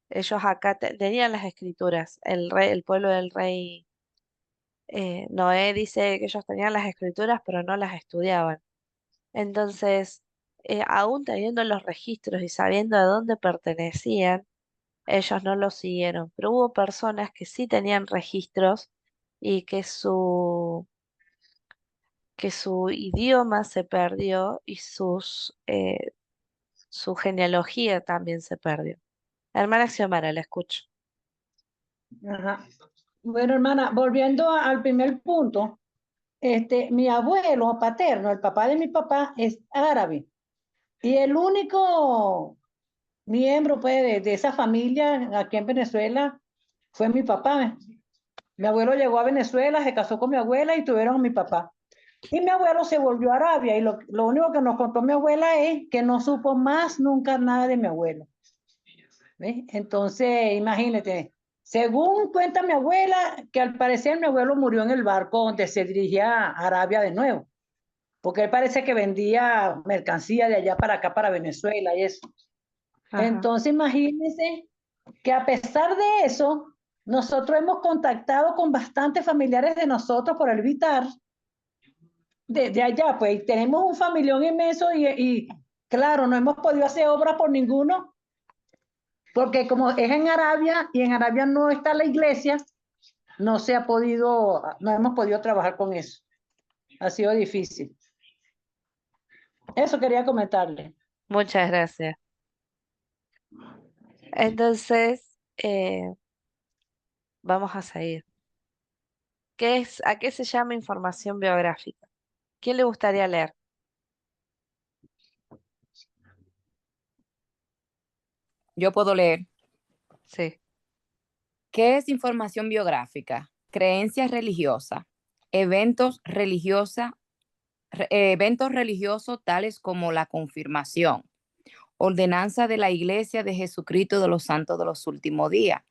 ellos acá tenían las escrituras, el rey, el pueblo del rey Noé dice que ellos tenían las escrituras, pero no las estudiaban. Entonces, aún teniendo los registros y sabiendo a dónde pertenecían, ellos no los siguieron. Pero hubo personas que sí tenían registros y que su idioma se perdió y su genealogía también se perdió. Hermana Xiomara, la escucho. Ajá. Bueno, hermana, volviendo al primer punto, mi abuelo paterno, el papá de mi papá, es árabe. Y el único miembro pues, de esa familia aquí en Venezuela fue mi papá. Mi abuelo llegó a Venezuela, se casó con mi abuela y tuvieron a mi papá. Y mi abuelo se volvió a Arabia y lo único que nos contó mi abuela es que no supo más nunca nada de mi abuelo. ¿Ves? Entonces, imagínate, según cuenta mi abuela, que al parecer mi abuelo murió en el barco donde se dirigía a Arabia de nuevo, porque él parece que vendía mercancía de allá para acá, para Venezuela y eso. Ajá. Entonces, imagínense que a pesar de eso, nosotros hemos contactado con bastantes familiares de nosotros por el Vitar, de allá, pues y tenemos un familión inmenso y claro, no hemos podido hacer obras por ninguno, porque como es en Arabia y en Arabia no está la iglesia, no hemos podido trabajar con eso. Ha sido difícil. Eso quería comentarle. Muchas gracias. Entonces, vamos a seguir. ¿A qué se llama información biográfica? ¿Quién le gustaría leer? Yo puedo leer. Sí. ¿Qué es información biográfica? Creencias religiosas, eventos religiosos tales como la confirmación, ordenanza de la Iglesia de Jesucristo de los Santos de los Últimos Días,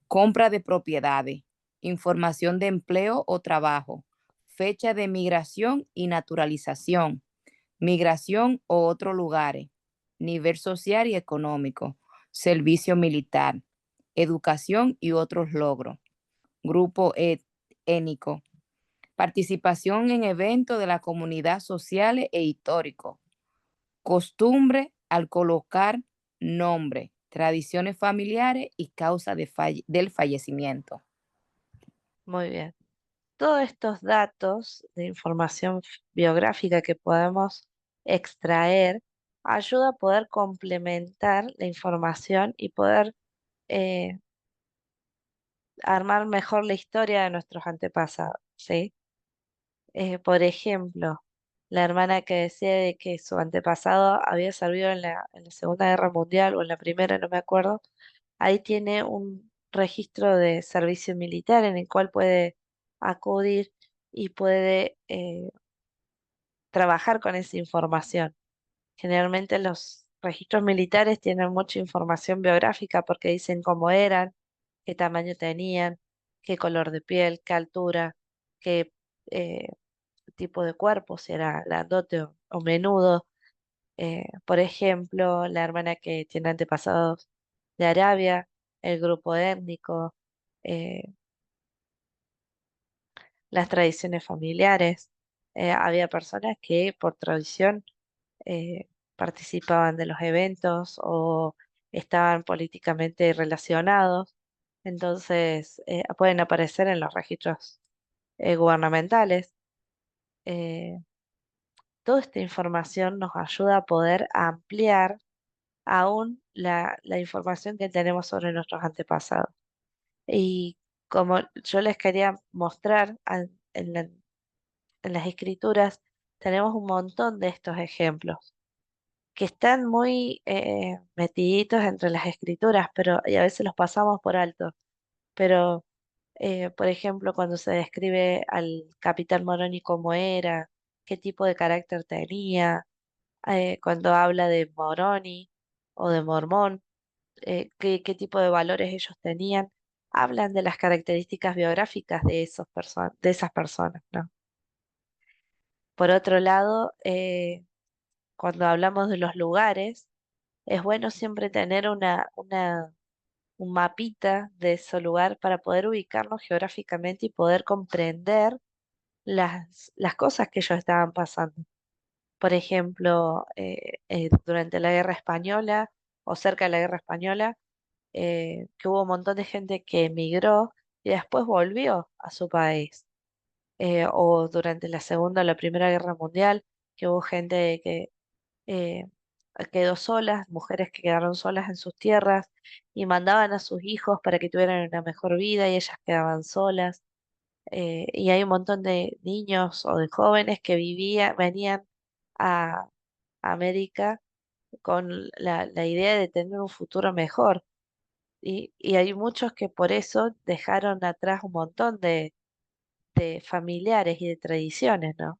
compra de propiedades, información de empleo o trabajo, fecha de migración y naturalización, migración o otros lugares, nivel social y económico, servicio militar, educación y otros logros, grupo étnico, participación en eventos de la comunidad social e histórico, costumbre al colocar nombre, tradiciones familiares y causa del fallecimiento. Muy bien. Todos estos datos de información biográfica que podemos extraer ayuda a poder complementar la información y poder eh, armar mejor la historia de nuestros antepasados, ¿sí? Por ejemplo, la hermana que decía de que su antepasado había servido en la Segunda Guerra Mundial o en la Primera, no me acuerdo, ahí tiene un registro de servicio militar en el cual puede acudir y puede trabajar con esa información. Generalmente los registros militares tienen mucha información biográfica porque dicen cómo eran, qué tamaño tenían, qué color de piel, qué altura, qué eh, tipo de cuerpo, si era grandote o menudo. Por ejemplo, la hermana que tiene antepasados de Arabia, el grupo étnico, eh, las tradiciones familiares. Había personas que por tradición participaban de los eventos o estaban políticamente relacionados, entonces pueden aparecer en los registros gubernamentales. Eh, Toda esta información nos ayuda a poder ampliar aún la información que tenemos sobre nuestros antepasados. Y como yo les quería mostrar en las escrituras, tenemos un montón de estos ejemplos que están muy metiditos entre las escrituras, pero y a veces los pasamos por alto. Pero, por ejemplo, cuando se describe al capitán Moroni cómo era, qué tipo de carácter tenía, cuando habla de Moroni o de Mormón, qué tipo de valores ellos tenían, hablan de las características biográficas de de esas personas, ¿no? Por otro lado, cuando hablamos de los lugares, es bueno siempre tener un mapita de ese lugar para poder ubicarnos geográficamente y poder comprender las cosas que ellos estaban pasando. Por ejemplo, durante la Guerra Española o cerca de la Guerra Española, que hubo un montón de gente que emigró y después volvió a su país. O durante la Segunda o la Primera Guerra Mundial, que hubo gente que eh, quedó solas, mujeres que quedaron solas en sus tierras y mandaban a sus hijos para que tuvieran una mejor vida y ellas quedaban solas. Y hay un montón de niños o de jóvenes que venían a América con la idea de tener un futuro mejor. Y hay muchos que por eso dejaron atrás un montón de familiares y de tradiciones, ¿no?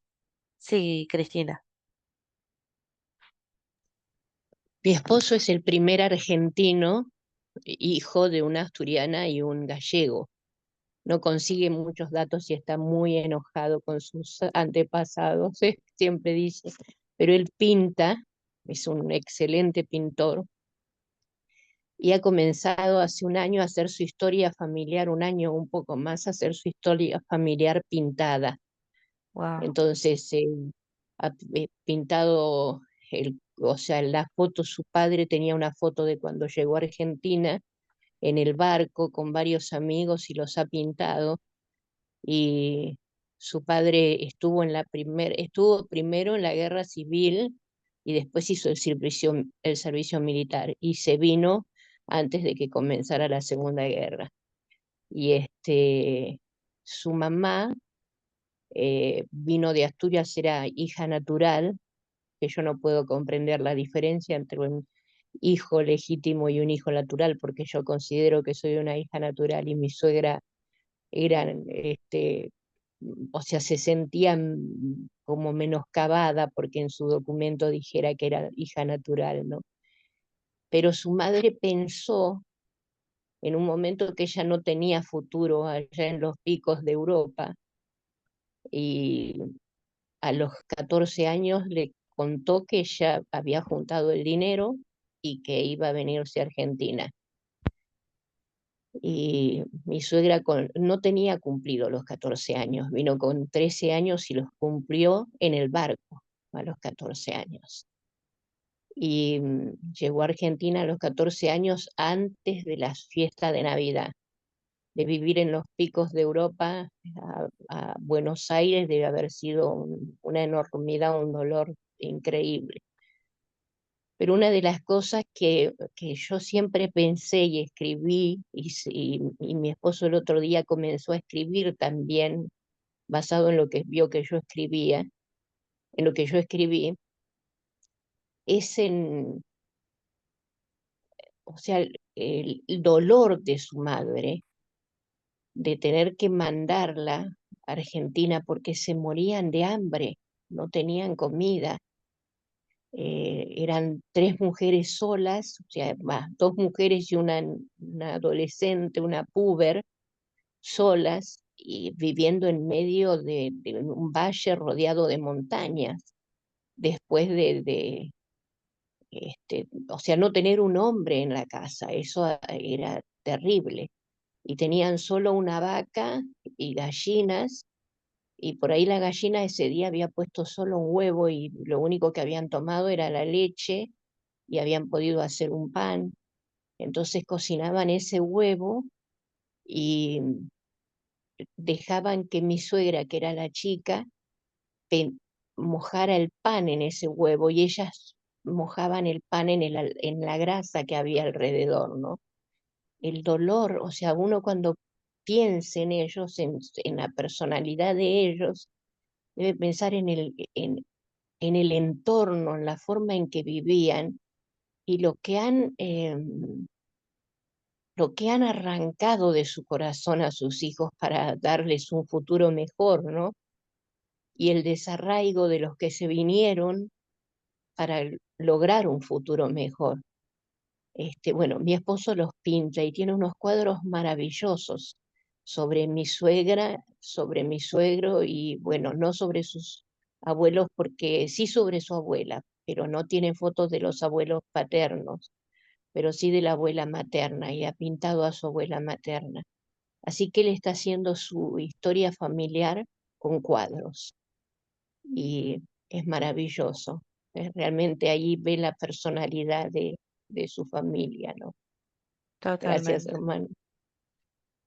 Sí, Cristina. Mi esposo es el primer argentino, hijo de una asturiana y un gallego. No consigue muchos datos y está muy enojado con sus antepasados, siempre dice, pero él pinta, es un excelente pintor y ha comenzado hace un año a hacer su historia familiar, un año o un poco más, a hacer su historia familiar pintada. Wow. Entonces, ha pintado, o sea, la foto, su padre tenía una foto de cuando llegó a Argentina en el barco con varios amigos y los ha pintado. Y su padre estuvo primero en la guerra civil y después hizo el servicio militar y se vino antes de que comenzara la Segunda Guerra. Y su mamá vino de Asturias, era hija natural, que yo no puedo comprender la diferencia entre un hijo legítimo y un hijo natural, porque yo considero que soy una hija natural y mi suegra eran, o sea, se sentían como menoscabada porque en su documento dijera que era hija natural, ¿no? Pero su madre pensó en un momento que ella no tenía futuro allá en los picos de Europa y a los 14 años le contó que ella había juntado el dinero y que iba a venirse a Argentina. Y mi suegra no tenía cumplido los 14 años, vino con 13 años y los cumplió en el barco a los 14 años. Y llegó a Argentina a los 14 años antes de las fiestas de Navidad. De vivir en los picos de Europa a Buenos Aires debe haber sido una enormidad, un dolor increíble. Pero una de las cosas que yo siempre pensé y escribí, y mi esposo el otro día comenzó a escribir también, basado en lo que vio que yo escribía, en lo que yo escribí, es o sea, el dolor de su madre, de tener que mandarla a Argentina porque se morían de hambre, no tenían comida. Eran 3 mujeres solas, o sea, dos mujeres y una adolescente, una puber, solas y viviendo en medio de un valle rodeado de montañas, después o sea, no tener un hombre en la casa, eso era terrible. Y tenían solo una vaca y gallinas, y por ahí la gallina ese día había puesto solo un huevo y lo único que habían tomado era la leche y habían podido hacer un pan. Entonces cocinaban ese huevo y dejaban que mi suegra, que era la chica, pe- mojara el pan en ese huevo y ellas mojaban el pan en la grasa que había alrededor, ¿no? El dolor, o sea, uno cuando piensa en ellos, en la personalidad de ellos, debe pensar en el entorno, en la forma en que vivían y lo que han arrancado de su corazón a sus hijos para darles un futuro mejor, ¿no? Y el desarraigo de los que se vinieron para lograr un futuro mejor. Bueno, mi esposo los pinta y tiene unos cuadros maravillosos sobre mi suegra, sobre mi suegro y bueno, no sobre sus abuelos, porque sí sobre su abuela, pero no tiene fotos de los abuelos paternos, pero sí de la abuela materna y ha pintado a su abuela materna. Así que él está haciendo su historia familiar con cuadros y es maravilloso. Realmente allí ve la personalidad de su familia, ¿no? Gracias, Totalmente, hermano.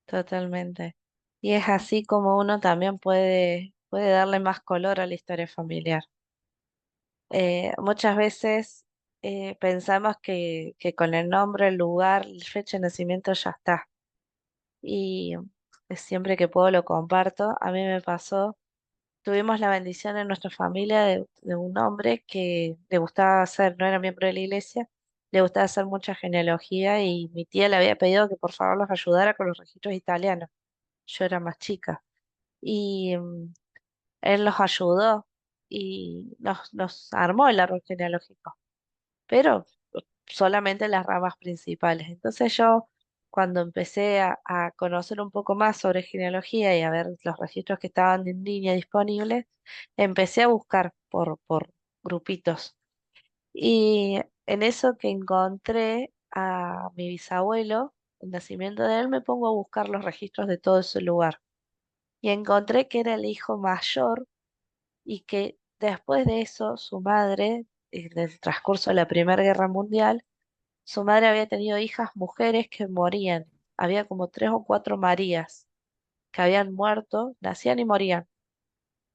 totalmente. Y es así como uno también puede darle más color a la historia familiar. Muchas veces pensamos que con el nombre, el lugar, la fecha de nacimiento ya está. Y siempre que puedo lo comparto. A mí me pasó, tuvimos la bendición en nuestra familia de un hombre que le gustaba hacer, no era miembro de la iglesia, le gustaba hacer mucha genealogía y mi tía le había pedido que por favor los ayudara con los registros italianos. Yo era más chica. Y él los ayudó y nos armó el árbol genealógico, pero solamente las ramas principales. Entonces yo, cuando empecé a conocer un poco más sobre genealogía y a ver los registros que estaban en línea disponibles, empecé a buscar por grupitos. Y en eso que encontré a mi bisabuelo, el nacimiento de él, me pongo a buscar los registros de todo ese lugar. Y encontré que era el hijo mayor y que después de eso su madre, en el transcurso de la Primera Guerra Mundial, su madre había tenido hijas mujeres que morían. Había como 3 o 4 Marías que habían muerto, nacían y morían.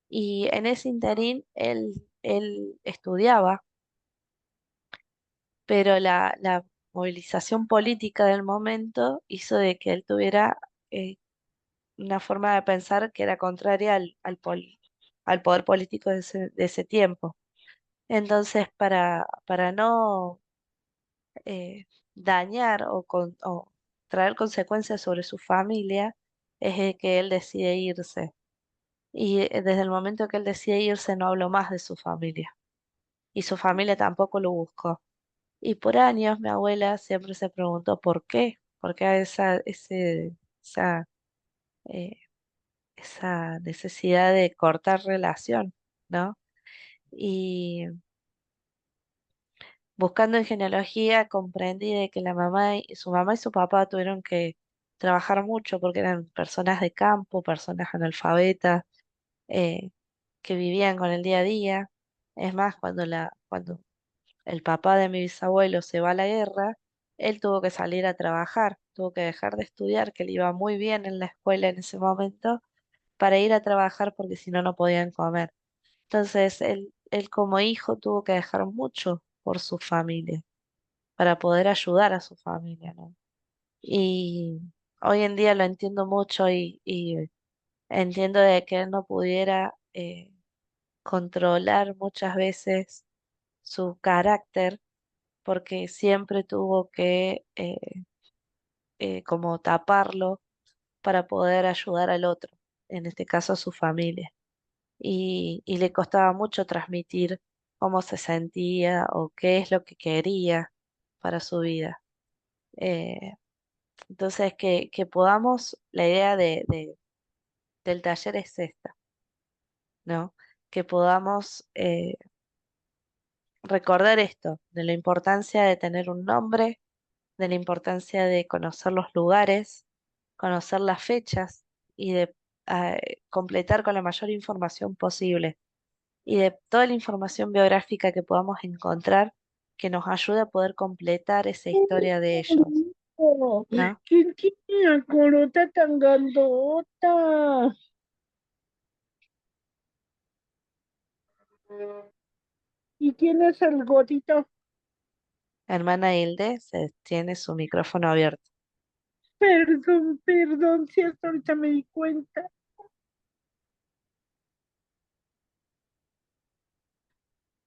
Y en ese interín él estudiaba, pero la movilización política del momento hizo de que él tuviera eh, una forma de pensar que era contraria al poder político de ese tiempo. Entonces, para no dañar o traer consecuencias sobre su familia, es de que él decide irse. Y desde el momento que él decide irse, no habló más de su familia. Y su familia tampoco lo buscó. Y por años mi abuela siempre se preguntó por qué, porque esa, eh, esa necesidad de cortar relación, ¿no? Y buscando en genealogía comprendí de que su mamá y su papá tuvieron que trabajar mucho porque eran personas de campo, personas analfabetas, eh, que vivían con el día a día. Es más, cuando el papá de mi bisabuelo se va a la guerra, él tuvo que salir a trabajar, tuvo que dejar de estudiar, que le iba muy bien en la escuela en ese momento, para ir a trabajar porque si no, no podían comer. Entonces, él como hijo tuvo que dejar mucho por su familia para poder ayudar a su familia, ¿no? Y hoy en día lo entiendo mucho y entiendo de que él no pudiera controlar muchas veces su carácter porque siempre tuvo que como taparlo para poder ayudar al otro, en este caso a su familia. Y le costaba mucho transmitir cómo se sentía o qué es lo que quería para su vida. Eh, Entonces, que podamos, la idea del taller es esta, ¿no? Que podamos recordar esto, de la importancia de tener un nombre, de la importancia de conocer los lugares, conocer las fechas y de completar con la mayor información posible y de toda la información biográfica que podamos encontrar que nos ayude a poder completar esa historia de ellos, Oh, ¿no? ¿quién tiene la corota tan grandota? ¿Y quién es el gordito? Hermana Hilde se tiene su micrófono abierto. Perdón, si hasta ahorita me di cuenta.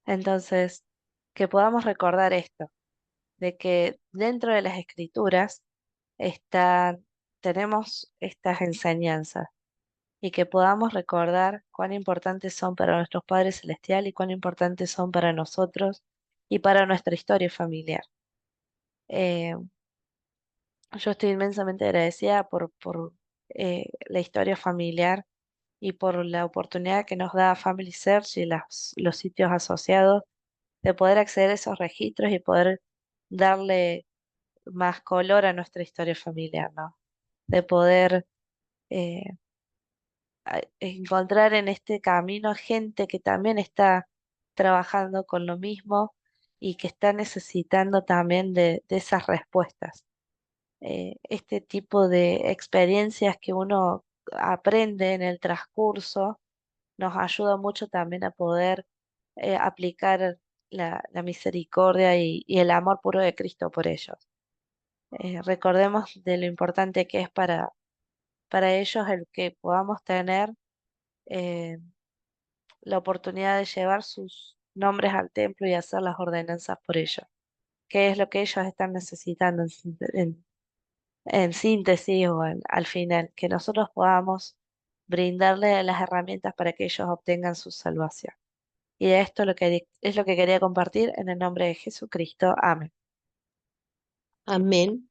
Entonces, que podamos recordar esto, de que dentro de las escrituras tenemos estas enseñanzas y que podamos recordar cuán importantes son para nuestros padres celestiales y cuán importantes son para nosotros y para nuestra historia familiar. Eh, yo estoy inmensamente agradecida por la historia familiar y por la oportunidad que nos da Family Search y los sitios asociados de poder acceder a esos registros y poder darle más color a nuestra historia familiar, ¿no? De poder eh, encontrar en este camino gente que también está trabajando con lo mismo y que está necesitando también de esas respuestas. Este tipo de experiencias que uno aprende en el transcurso nos ayuda mucho también a poder aplicar la misericordia y el amor puro de Cristo por ellos. Recordemos de lo importante que es para ellos el que podamos tener eh, la oportunidad de llevar sus nombres al templo y hacer las ordenanzas por ellos, que es lo que ellos están necesitando en síntesis o al final, que nosotros podamos brindarle las herramientas para que ellos obtengan su salvación. Y de esto es lo que quería compartir en el nombre de Jesucristo. Amén. Amén.